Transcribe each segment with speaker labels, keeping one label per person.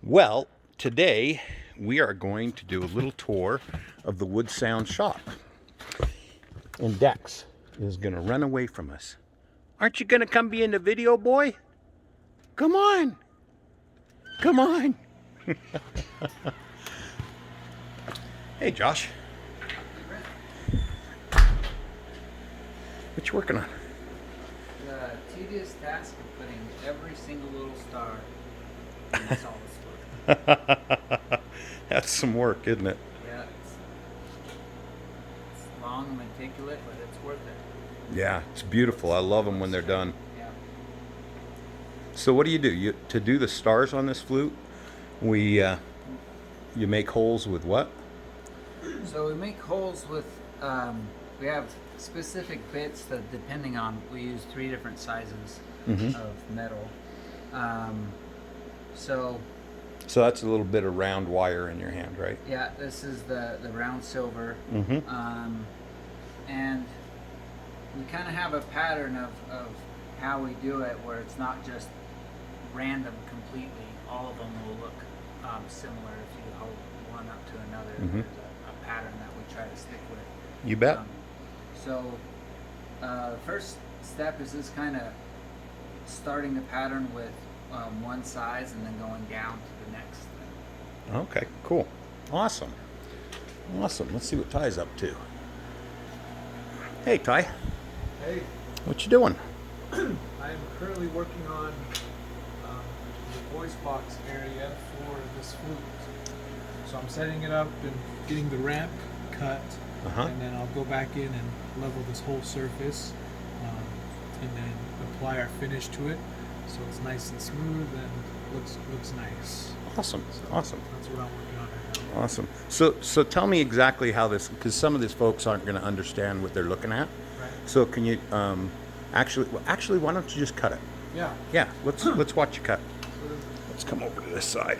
Speaker 1: Well, today we are going to do a little tour of the Woodsounds shop. And Dex is going to run away from us. Aren't you going to come be in the video, boy? Come on. Come on. Hey, Josh. What you working on?
Speaker 2: The tedious task of putting every single little star in the solid split.
Speaker 1: That's some work, isn't it?
Speaker 2: Yeah, it's long and meticulous, but it's worth it.
Speaker 1: Yeah, it's beautiful. I love them when they're done.
Speaker 2: Yeah.
Speaker 1: So what do? To do the stars on this flute, you make holes with what?
Speaker 2: So we make holes with, we have specific bits that depending on, we use 3 different sizes of metal. So
Speaker 1: that's a little bit of round wire in your hand, right?
Speaker 2: yeah, this is the round silver. And we kind of have a pattern of how we do it where it's not just random completely. All of them will look similar if you hold one up to another. There's a pattern that we try to stick with.
Speaker 1: You bet.
Speaker 2: So first step is just kind of starting the pattern with one size and then going down to the next thing.
Speaker 1: Okay, cool. Awesome. Awesome. Let's see what Ty's up to. Hey, Ty.
Speaker 3: Hey,
Speaker 1: What you doing?
Speaker 3: I am currently working on the voice box area for this flute. So I'm setting it up and getting the ramp cut, and then I'll go back in and level this whole surface, and then apply our finish to it, so it's nice and smooth and looks nice.
Speaker 1: Awesome.
Speaker 3: So
Speaker 1: Awesome.
Speaker 3: That's what I'm working on right now.
Speaker 1: Awesome. So tell me exactly how this, because some of these folks aren't going to understand what they're looking at.
Speaker 3: Right.
Speaker 1: So can you actually, why don't you just cut it?
Speaker 3: Yeah.
Speaker 1: Yeah. Let's watch you cut. Let's come over to this side.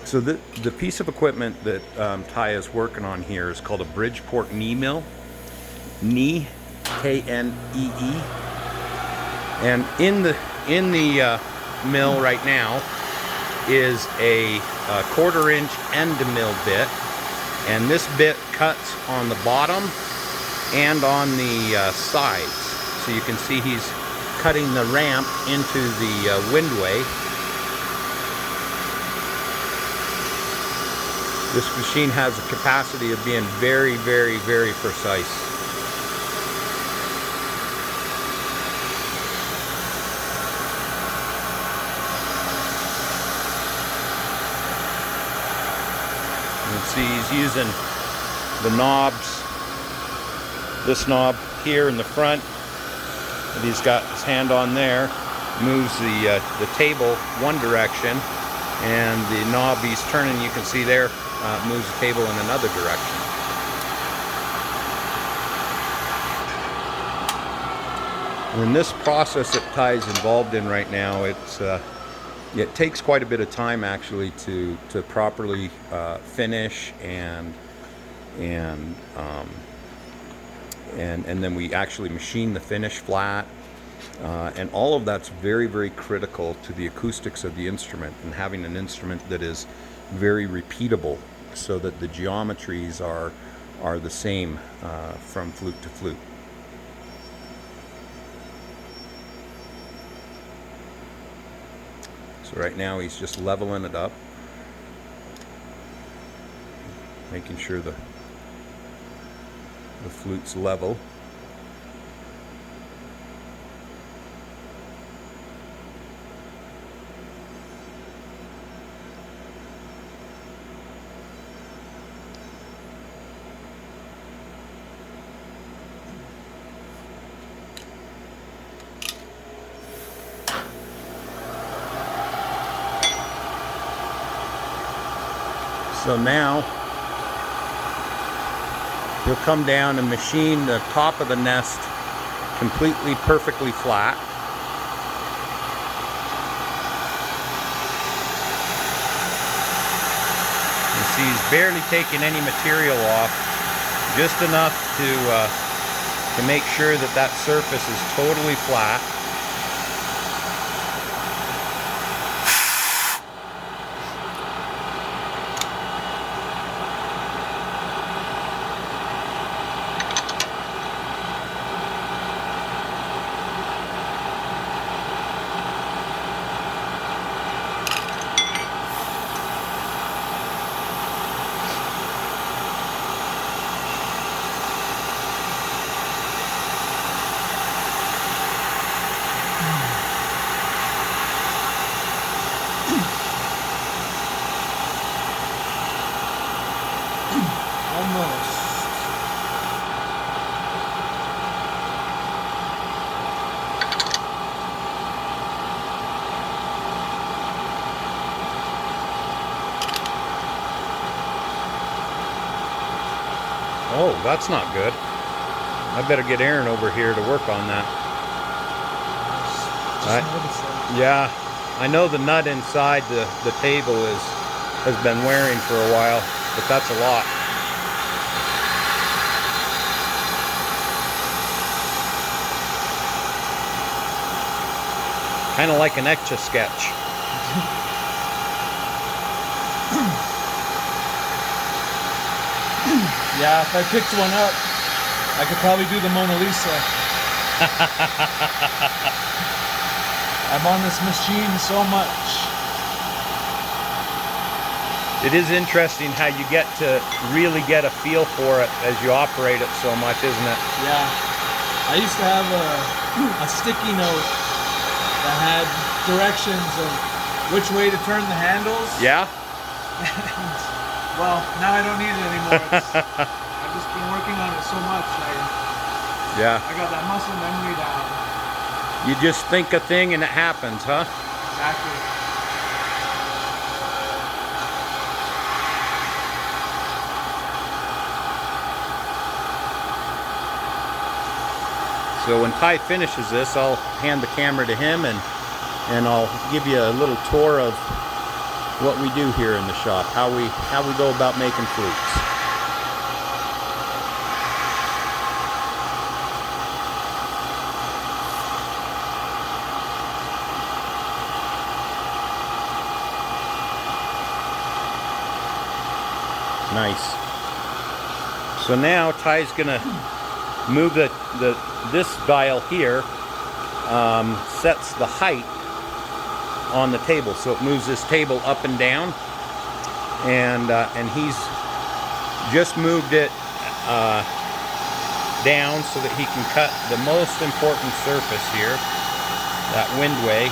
Speaker 1: So the piece of equipment that Ty is working on here is called a Bridgeport knee mill. Knee, Knee. And in the mill right now is a 1/4 inch end mill bit, and this bit cuts on the bottom and on the sides. So you can see he's cutting the ramp into the windway. This machine has a capacity of being very, very, very precise. You can see he's using the knobs, this knob here in the front that he's got his hand on there, moves the table one direction, and the knob he's turning, you can see there, moves the table in another direction. And in this process that Ty's involved in right now, it takes quite a bit of time actually to properly finish and then we actually machine the finish flat, and all of that's very, very critical to the acoustics of the instrument, and having an instrument that is very repeatable so that the geometries are the same from flute to flute. So right now he's just leveling it up, making sure the flute's level. So now he'll come down and machine the top of the nest completely perfectly flat. You see he's barely taking any material off, just enough to make sure that that surface is totally flat. Oh, that's not good. I better get Aaron over here to work on that.
Speaker 3: Just noticed that.
Speaker 1: Yeah, I know the nut inside the table has been wearing for a while, but that's a lot. Kind of like an Etch-a-Sketch.
Speaker 3: Yeah, if I picked one up, I could probably do the Mona Lisa. I'm on this machine so much.
Speaker 1: It is interesting how you get to really get a feel for it as you operate it so much, isn't it?
Speaker 3: Yeah. I used to have a sticky note that had directions of which way to turn the handles.
Speaker 1: Yeah?
Speaker 3: Well, now I don't need it anymore. I've just been working on it so much.
Speaker 1: Yeah.
Speaker 3: I got that muscle memory down.
Speaker 1: You just think a thing and it happens, huh?
Speaker 3: Exactly.
Speaker 1: So when Ty finishes this, I'll hand the camera to him and I'll give you a little tour of what we do here in the shop, how we go about making flutes. Nice. So now Ty's gonna move this dial here, sets the height on the table, so it moves this table up and down, and he's just moved it down so that he can cut the most important surface here, that windway,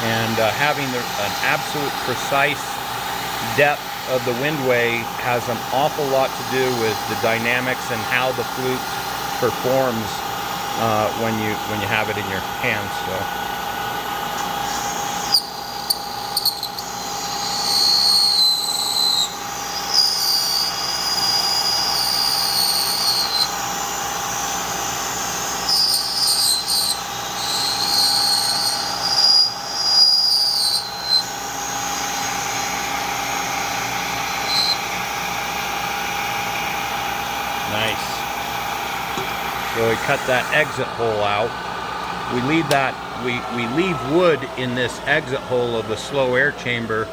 Speaker 1: and having an absolute precise depth of the windway has an awful lot to do with the dynamics and how the flute performs when you have it in your hands. So. Nice. So we cut that exit hole out. We leave that, we leave wood in this exit hole of the slow air chamber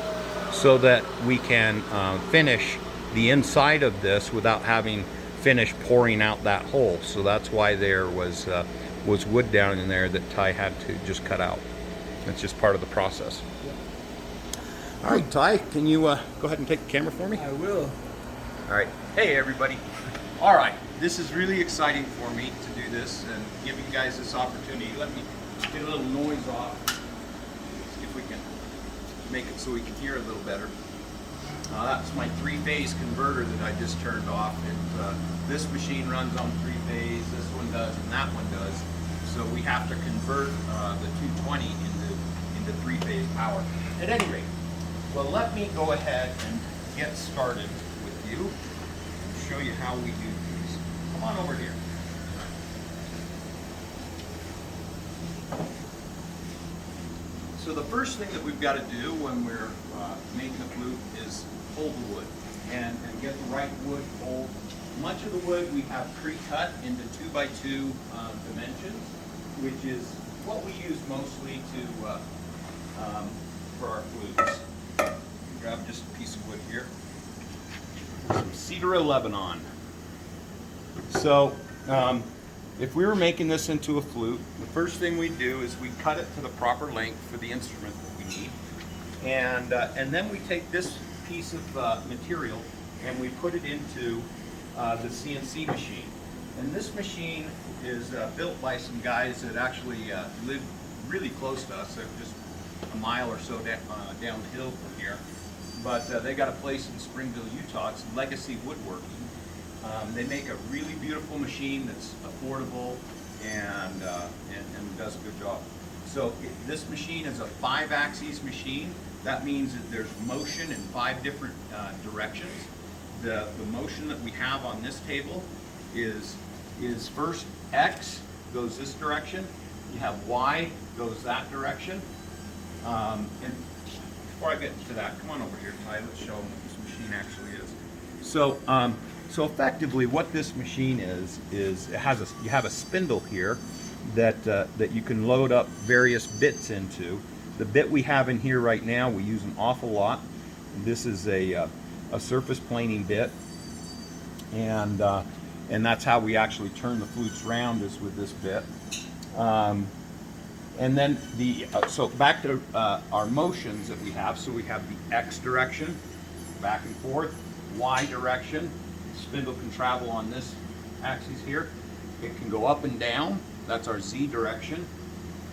Speaker 1: so that we can finish the inside of this without having finish pouring out that hole. So that's why there was wood down in there that Ty had to just cut out. It's just part of the process. All right, Ty, can you go ahead and take the camera for me?
Speaker 3: I will.
Speaker 1: All right. Hey, everybody. All right. This is really exciting for me to do this and give you guys this opportunity. Let me get a little noise off. See if we can make it so we can hear a little better. That's my three-phase converter that I just turned off. This machine runs on three-phase, this one does, and that one does. So we have to convert the 220 into three-phase power. At any rate, well, let me go ahead and get started with you and show you how we do these. Come on over here. So the first thing that we've got to do when we're making a flute is hold the wood and get the right wood hold. Much of the wood we have pre-cut into 2x2 dimensions, which is what we use mostly for our flutes. Grab just a piece of wood here. Some cedar of Lebanon. So if we were making this into a flute, the first thing we do is we cut it to the proper length for the instrument that we need, and then we take this piece of material and we put it into the CNC machine. And this machine is built by some guys that actually live really close to us. They're just a mile or so down the hill from here. But they got a place in Springville, Utah. It's Legacy Woodworking. They make a really beautiful machine that's affordable and does a good job. So this machine is a 5-axis machine. That means that there's motion in 5 different directions. The motion that we have on this table is first X goes this direction, you have Y goes that direction. And before I get into that, come on over here, Ty, let's show them what this machine actually is. So, so effectively what this machine is it has you have a spindle here that, that you can load up various bits into. The bit we have in here right now, we use an awful lot. This is a surface planing bit, and that's how we actually turn the flutes round, is with this bit. And then so back to our motions that we have. So we have the X direction, back and forth, Y direction. Spindle can travel on this axis here. It can go up and down. That's our Z direction.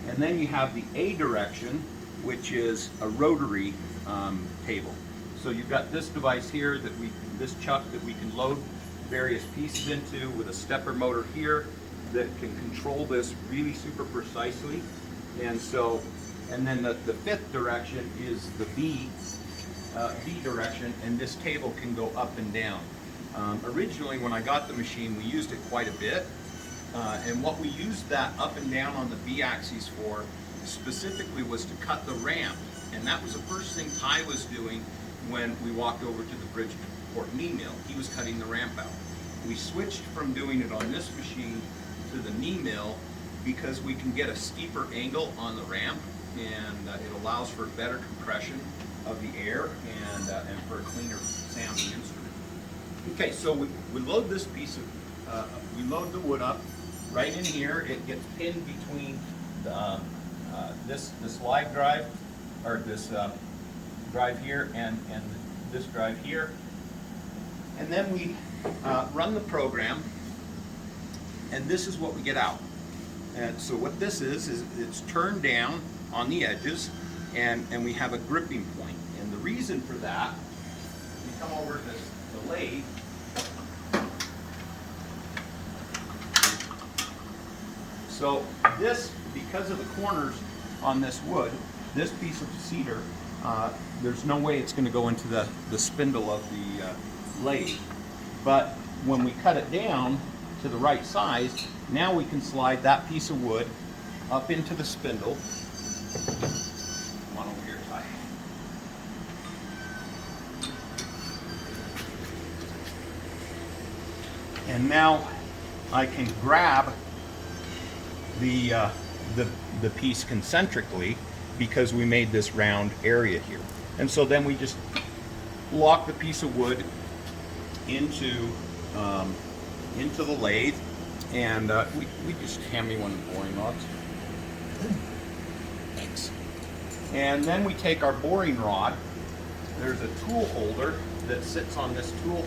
Speaker 1: And then you have the A direction, which is a rotary table. So you've got this device here this chuck that we can load various pieces into, with a stepper motor here that can control this really super precisely. And so, and then the fifth direction is the B direction, and this table can go up and down. Originally, when I got the machine, we used it quite a bit. And what we used that up and down on the B axis for specifically was to cut the ramp. And that was the first thing Ty was doing when we walked over to the Bridgeport knee mill. He was cutting the ramp out. We switched from doing it on this machine to the knee mill because we can get a steeper angle on the ramp, and it allows for better compression of the air and for a cleaner sounding instrument. Okay, so we load this piece of, we load the wood up right in here. It gets pinned between the, this live drive, or this drive here, and this drive here. And then we run the program, and this is what we get out. And so what this is it's turned down on the edges, and we have a gripping point. And the reason for that, we come over to the lathe. So this, because of the corners on this wood, this piece of cedar, there's no way it's going to go into the spindle of the lathe. But when we cut it down to the right size, now we can slide that piece of wood up into the spindle. Come on over here, Ty. And now I can grab the piece concentrically, because we made this round area here. And so then we just lock the piece of wood into the lathe, and we just hand me one of the boring rods. Thanks. And then we take our boring rod. There's a tool holder that sits on this tool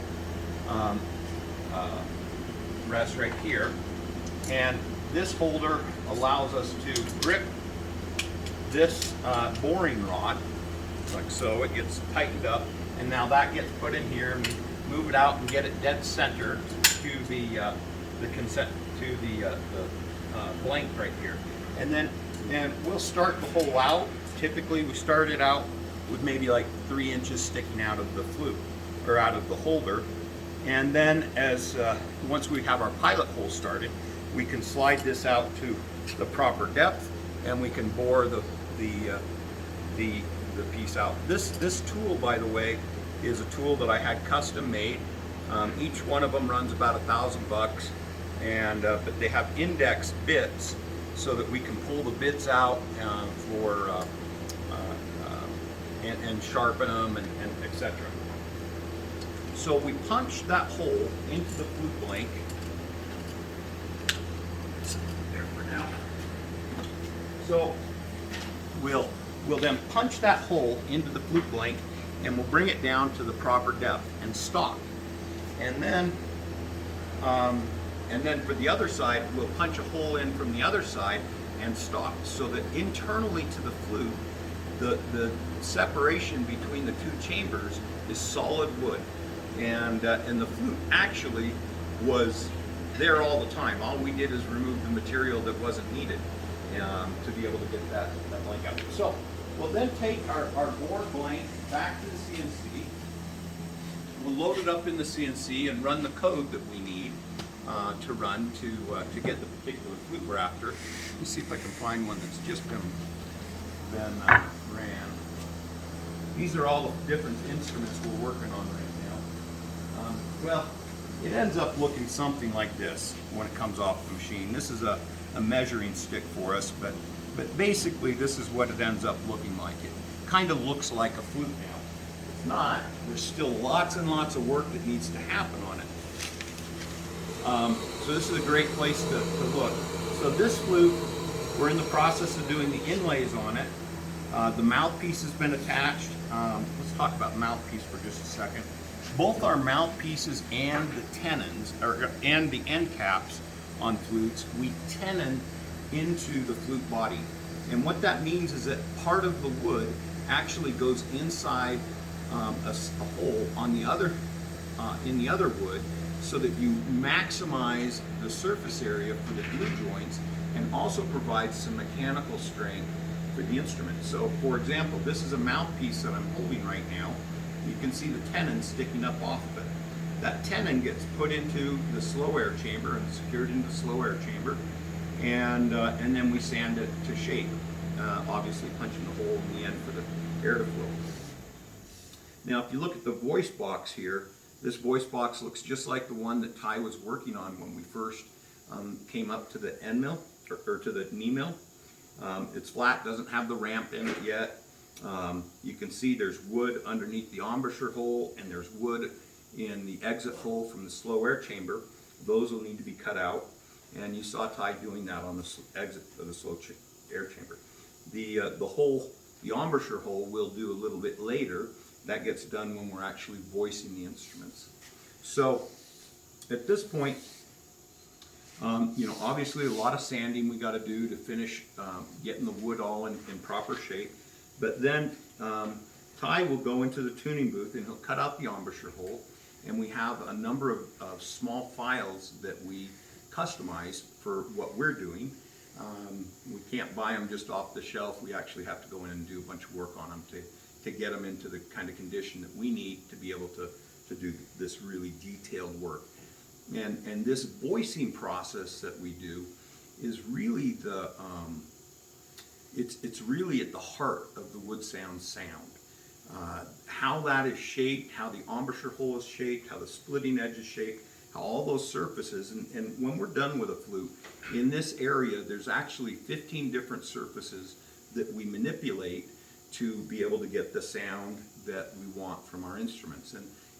Speaker 1: rest right here, and this holder allows us to grip this boring rod like so. It gets tightened up, and now that gets put in here, and we move it out and get it dead center to the blank right here. And then we'll start the hole out. Typically we start it out with maybe like 3 inches sticking out of the flute, or out of the holder. And then once we have our pilot hole started, we can slide this out to the proper depth, and we can bore the piece out. This tool, by the way, is a tool that I had custom made. Each one of them runs about $1,000, and but they have index bits so that we can pull the bits out and sharpen them and etc. So we punch that hole into the flute blank. There for now. So we'll then punch that hole into the flute blank, and we'll bring it down to the proper depth and stop. And then for the other side, we'll punch a hole in from the other side and stop, so that internally to the flute, the separation between the two chambers is solid wood. And the flute actually was there all the time. All we did is remove the material that wasn't needed to be able to get that blank out. So we'll then take our board blank back to the CNC. We'll load it up in the CNC and run the code that we need. to run to get the particular flute we're after. Let me see if I can find one that's just been ran. These are all the different instruments we're working on right now. Well, it ends up looking something like this when it comes off the machine. This is a measuring stick for us, but basically this is what it ends up looking like. It kind of looks like a flute now. It's not. There's still lots and lots of work that needs to happen on it. So this is a great place to look. So this flute, we're in the process of doing the inlays on it. The mouthpiece has been attached. Let's talk about mouthpiece for just a second. Both our mouthpieces and the tenons, and the end caps on flutes, we tenon into the flute body. And what that means is that part of the wood actually goes inside a hole on the other, in the other wood, so that you maximize the surface area for the glue joints and also provides some mechanical strength for the instrument. So for example, this is a mouthpiece that I'm holding right now. You can see the tenon sticking up off of it. That tenon gets put into the slow air chamber and secured into the slow air chamber, and then we sand it to shape, obviously punching the hole in the end for the air to flow. Now if you look at the voice box here, this voice box looks just like the one that Ty was working on when we first came up to the end mill, or to the knee mill. It's flat, doesn't have the ramp in it yet. You can see there's wood underneath the embouchure hole, and there's wood in the exit hole from the slow air chamber. Those will need to be cut out, and you saw Ty doing that on the exit of the slow air chamber. The embouchure hole we'll do a little bit later. That gets done when we're actually voicing the instruments. So at this point, you know, obviously a lot of sanding we got to do to finish getting the wood all in proper shape. But then Ty will go into the tuning booth and he'll cut out the embouchure hole, and we have a number of small files that we customize for what we're doing. We can't buy them just off the shelf. We actually have to go in and do a bunch of work on them to get them into the kind of condition that we need to be able to do this really detailed work. And this voicing process that we do is really the it's really at the heart of the Woodsounds sound. How that is shaped, how the embouchure hole is shaped, how the splitting edge is shaped, how all those surfaces, and when we're done with a flute, in this area there's actually 15 different surfaces that we manipulate to be able to get the sound that we want from our instruments.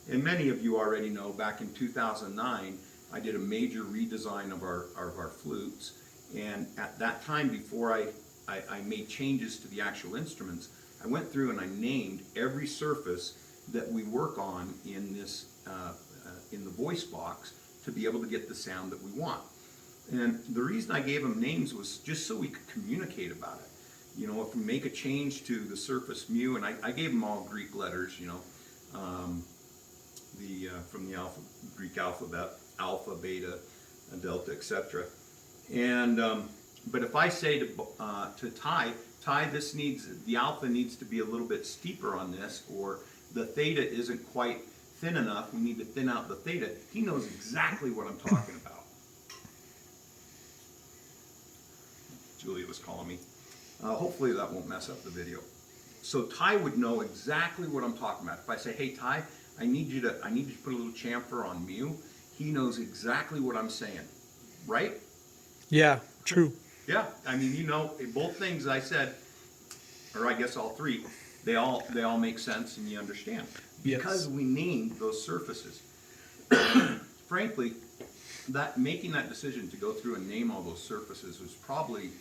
Speaker 1: And many of you already know, back in 2009, I did a major redesign of our flutes, and at that time, before I made changes to the actual instruments, I went through and I named every surface that we work on in this in the voice box to be able to get the sound that we want. And the reason I gave them names was just so we could communicate about it. You know, if we make a change to the surface mu, and I gave them all Greek letters, you know, from the Greek alphabet, alpha, beta, delta, etc. And but if I say to Ty, the alpha needs to be a little bit steeper on this, or the theta isn't quite thin enough, we need to thin out the theta, he knows exactly what I'm talking about. Julia was calling me. Hopefully that won't mess up the video. So Ty would know exactly what I'm talking about. If I say, hey Ty, I need you to put a little chamfer on mu, he knows exactly what I'm saying, right?
Speaker 3: Yeah, true.
Speaker 1: Yeah, I mean, you know, both things I said, or I guess all three, they all make sense and you understand. Because we named those surfaces. Frankly, making that decision to go through and name all those surfaces was probably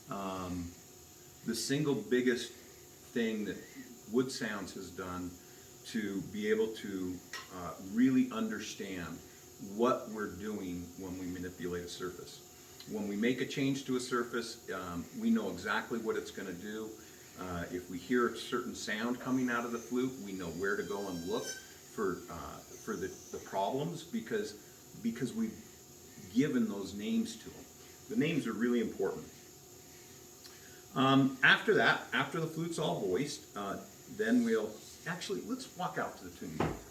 Speaker 1: the single biggest thing that Woodsounds has done to be able to really understand what we're doing when we manipulate a surface. When we make a change to a surface, we know exactly what it's going to do. If we hear a certain sound coming out of the flute, we know where to go and look for the problems because we've given those names to them. The names are really important. After that, after the flute's all voiced, then we'll actually, let's walk out to the tuning booth.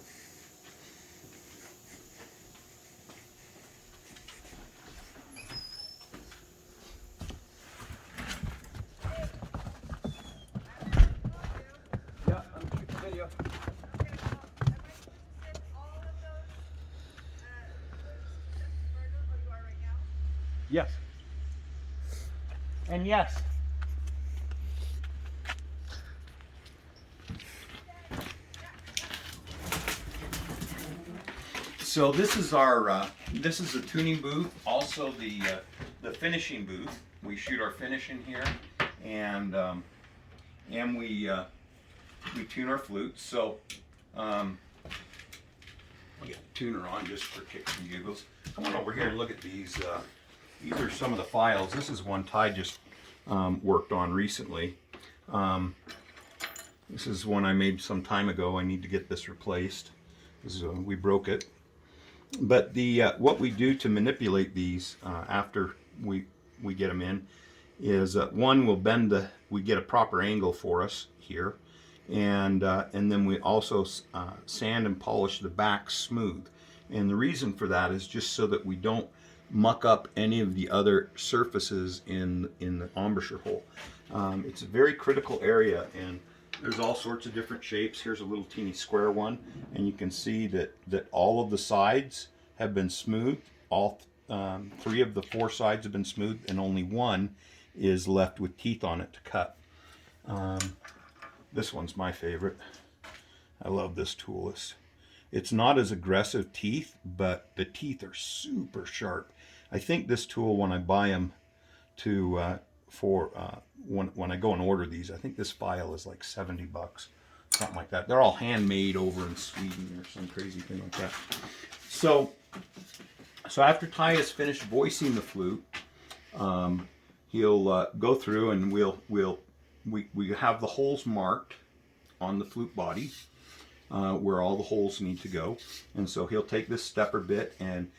Speaker 1: Yes. And yes. So this is our this is the tuning booth, also the finishing booth. We shoot our finish in here, and we tune our flutes. So I'll get the tuner on just for kicks and giggles. Come on over here and look at these. These are some of the files. This is one Ty just worked on recently. This is one I made some time ago. I need to get this replaced. This is, we broke it. But the what we do to manipulate these after we get them in is one, we'll bend we get a proper angle for us here, and then we also sand and polish the back smooth. And the reason for that is just so that we don't muck up any of the other surfaces in the embouchure hole. It's a very critical area, and there's all sorts of different shapes. Here's a little teeny square one, and you can see that all of the sides have been smoothed. All 3 of the 4 sides have been smoothed, and only one is left with teeth on it to cut. This one's my favorite. I love this tool. It's not as aggressive teeth, but the teeth are super sharp. I think this tool, when I buy them when I go and order these, I think this file is like $70, something like that. They're all handmade over in Sweden or some crazy thing like that. So after Ty has finished voicing the flute, he'll go through and we have the holes marked on the flute body where all the holes need to go, and so he'll take this stepper bit and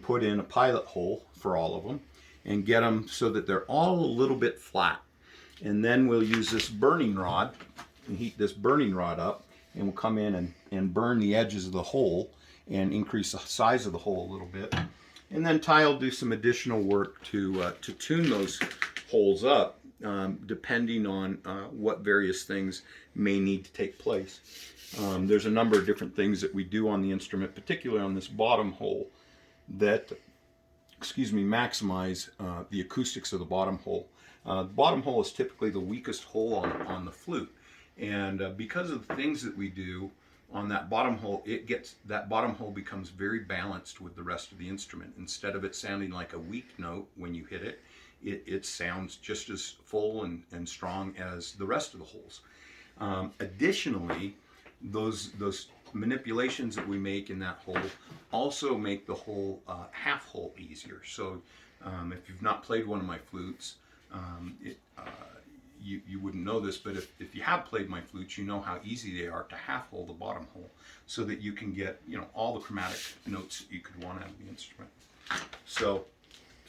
Speaker 1: put in a pilot hole for all of them and get them so that they're all a little bit flat. And then we'll use this burning rod and heat this burning rod up, and we'll come in and burn the edges of the hole and increase the size of the hole a little bit. And then Ty will do some additional work to tune those holes up depending on what various things may need to take place. There's a number of different things that we do on the instrument, particularly on this bottom hole, that maximize the acoustics of the bottom hole. The bottom hole is typically the weakest hole on the flute, and because of the things that we do on that bottom hole, that bottom hole becomes very balanced with the rest of the instrument. Instead of it sounding like a weak note when you hit it, it sounds just as full and strong as the rest of the holes. Additionally, those manipulations that we make in that hole also make the whole half hole easier. So if you've not played one of my flutes, you wouldn't know this, but if you have played my flutes, you know how easy they are to half hole the bottom hole so that you can get all the chromatic notes that you could want out of the instrument. So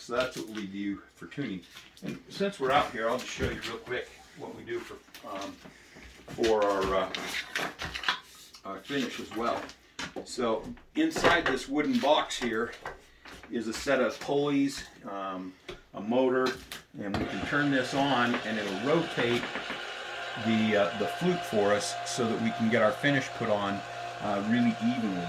Speaker 1: that's what we do for tuning. And since we're out here, I'll just show you real quick what we do for our finish as well. So inside this wooden box here is a set of pulleys, a motor, and we can turn this on and it'll rotate the flute for us so that we can get our finish put on really evenly.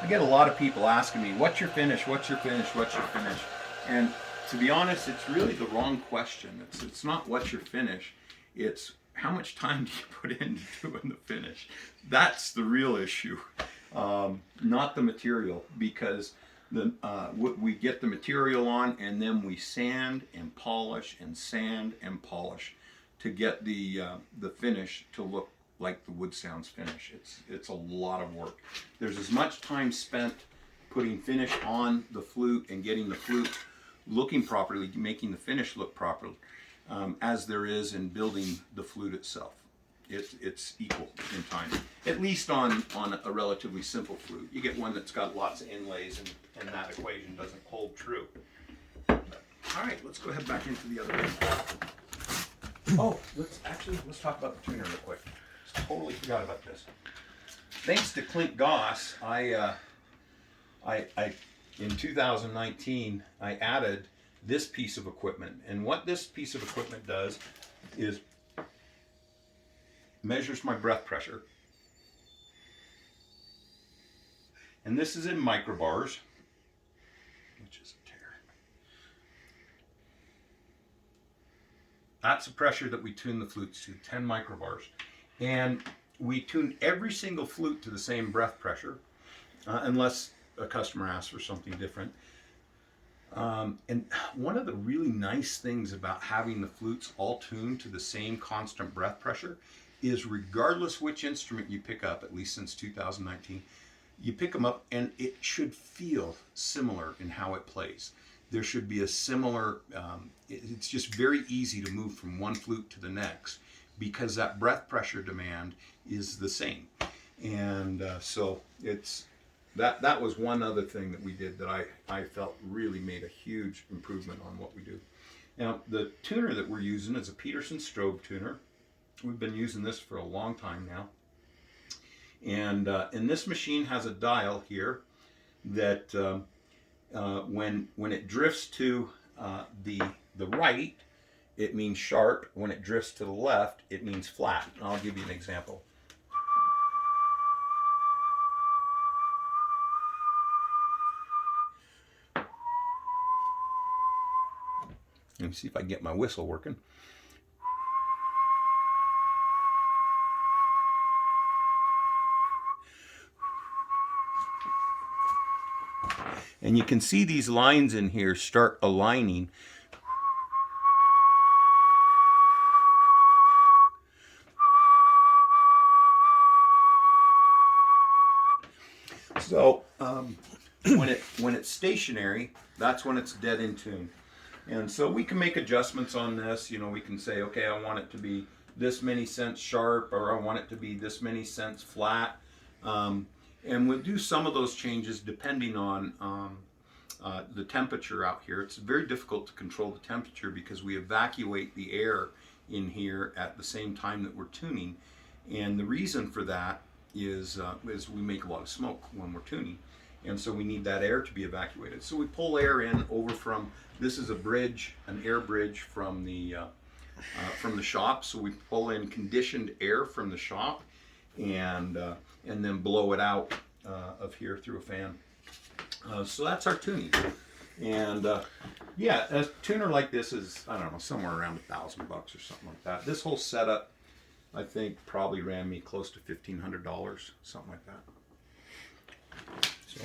Speaker 1: I get a lot of people asking me, what's your finish, what's your finish, what's your finish? And to be honest, it's really the wrong question. It's not what's your finish, it's how much time do you put into doing the finish? That's the real issue, not the material, because we get the material on and then we sand and polish and sand and polish to get the finish to look like the Woodsounds finish. It's a lot of work. There's as much time spent putting finish on the flute and getting the flute looking properly, making the finish look properly, as there is in building the flute itself. It's equal in time, at least on a relatively simple flute. You get one that's got lots of inlays and that equation doesn't hold true. But, all right, let's go ahead back into the other room. Oh, let's talk about the tuner real quick. Just totally forgot about this. Thanks to Clint Goss, I in 2019 I added this piece of equipment, and what this piece of equipment does is measures my breath pressure, and this is in microbars, which is a tear, that's the pressure that we tune the flutes to, 10 microbars. And we tune every single flute to the same breath pressure, unless a customer asks for something different. And one of the really nice things about having the flutes all tuned to the same constant breath pressure is, regardless which instrument you pick up, at least since 2019, you pick them up and it should feel similar in how it plays. There should be a similar, it's just very easy to move from one flute to the next because that breath pressure demand is the same. And so it's, that was one other thing that we did that I felt really made a huge improvement on what we do. Now, the tuner that we're using is a Peterson strobe tuner. We've been using this for a long time now. And this machine has a dial here that when it drifts to the right, it means sharp. When it drifts to the left, it means flat. And I'll give you an example. Let me see if I can get my whistle working. And you can see these lines in here start aligning. So when it's stationary, that's when it's dead in tune. And so we can make adjustments on this. You know, we can say, okay, I want it to be this many cents sharp, or I want it to be this many cents flat. And we'll do some of those changes depending on the temperature out here. It's very difficult to control the temperature because we evacuate the air in here at the same time that we're tuning. And the reason for that is we make a lot of smoke when we're tuning. And so we need that air to be evacuated. So we pull air in over from, this is a bridge, an air bridge from the shop. So we pull in conditioned air from the shop and then blow it out of here through a fan. So that's our tuning. And yeah, a tuner like this is, I don't know, somewhere around $1,000 or something like that. This whole setup, I think, probably ran me close to $1,500, something like that. So.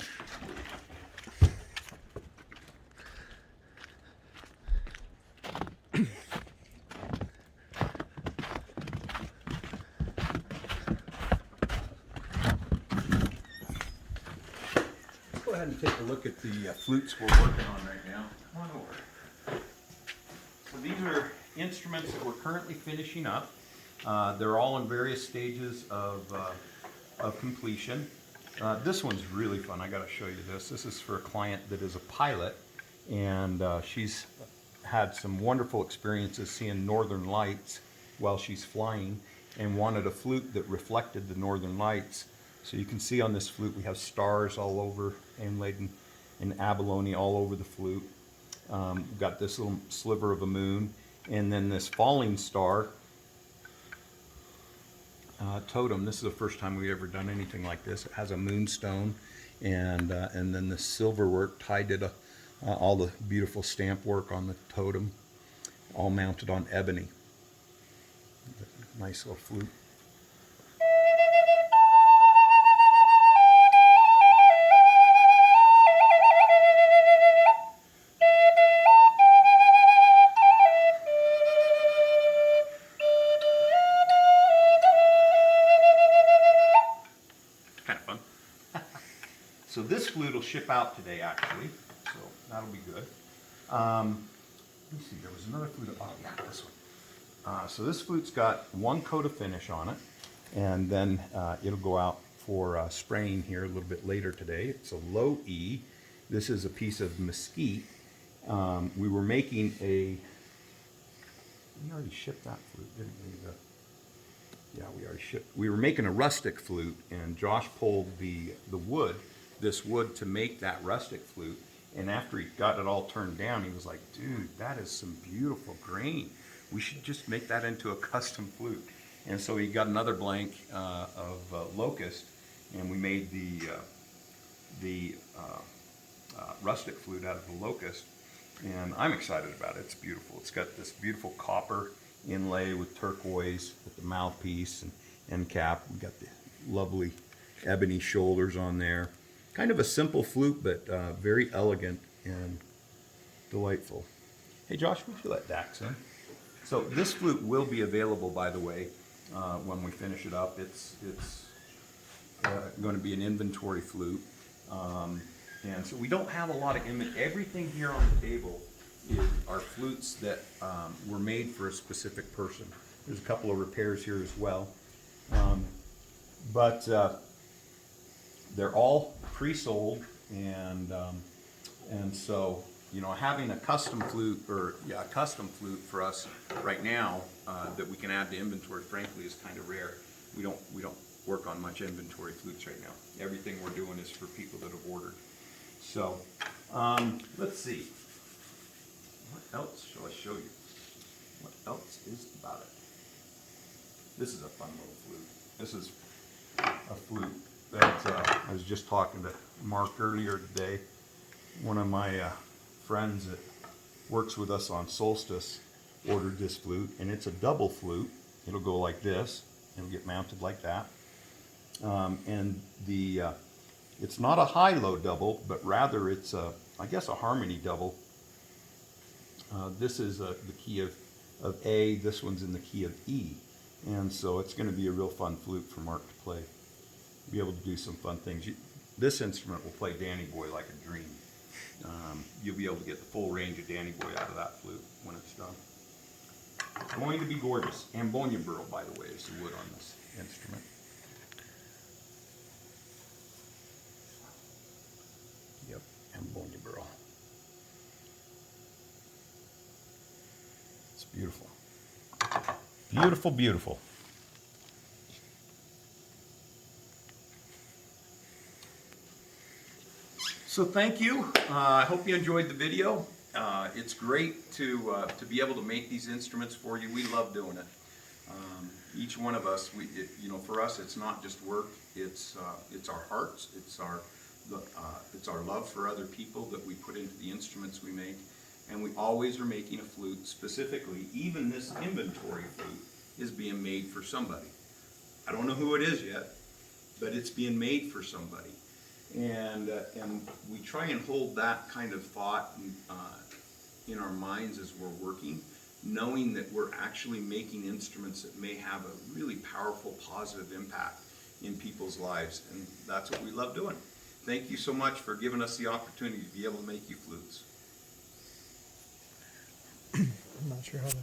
Speaker 1: Go ahead and take a look at the flutes we're working on right now. Come on over. So these are instruments that we're currently finishing up. They're all in various stages of completion. This one's really fun. I got to show you this. This is for a client that is a pilot, and she's had some wonderful experiences seeing northern lights while she's flying, and wanted a flute that reflected the northern lights. So you can see on this flute we have stars all over, inlaid in abalone all over the flute. We've got this little sliver of a moon, and then this falling star totem. This is the first time we've ever done anything like this. It has a moonstone, and then the silver work tied to all the beautiful stamp work on the totem, all mounted on ebony. Nice little flute. So this flute will ship out today, actually, so that'll be good. Let me see, there was another flute. Oh yeah, this one. So this flute's got one coat of finish on it, and then it'll go out for spraying here a little bit later today. It's a low E. This is a piece of mesquite. We were making we already shipped that flute, didn't we? Yeah, we already shipped. We were making a rustic flute, and Josh pulled this wood to make that rustic flute. And after he got it all turned down, he was like, dude, that is some beautiful grain. We should just make that into a custom flute. And so he got another blank of locust, and we made the rustic flute out of the locust. And I'm excited about it. It's beautiful. It's got this beautiful copper inlay with turquoise with the mouthpiece and end cap. We got the lovely ebony shoulders on there. Kind of a simple flute, but very elegant and delightful. Hey Josh, would you let Dax in? So this flute will be available, by the way, when we finish it up. It's going to be an inventory flute. And so we don't have a lot of everything here on the table are flutes that were made for a specific person. There's a couple of repairs here as well. But they're all pre-sold, and so, you know, having a custom flute, a custom flute for us right now that we can add to inventory, frankly, is kind of rare. We don't work on much inventory flutes right now. Everything we're doing is for people that have ordered. So, let's see. What else shall I show you? What else is about it? This is a fun little flute. This is a flute that I was just talking to Mark earlier today. One of my friends that works with us on Solstice ordered this flute, and it's a double flute. It'll go like this. It'll get mounted like that. And it's not a high-low double, but rather it's I guess a harmony double. This is the key of A. This one's in the key of E. And so it's going to be a real fun flute for Mark to play. Be able to do some fun things. This instrument will play Danny Boy like a dream. You'll be able to get the full range of Danny Boy out of that flute when it's done. Going to be gorgeous. Ambonia burl, by the way, is the wood on this instrument. Yep, Ambonia burl. It's beautiful. Beautiful, beautiful. So thank you. I hope you enjoyed the video. It's great to be able to make these instruments for you. We love doing it. Each one of us, you know, for us, it's not just work. It's our hearts. It's our love for other people that we put into the instruments we make. And we always are making a flute specifically. Even this inventory flute is being made for somebody. I don't know who it is yet, but it's being made for somebody. And we try and hold that kind of thought in our minds as we're working, knowing that we're actually making instruments that may have a really powerful, positive impact in people's lives. And that's what we love doing. Thank you so much for giving us the opportunity to be able to make you flutes.
Speaker 3: I'm not sure how to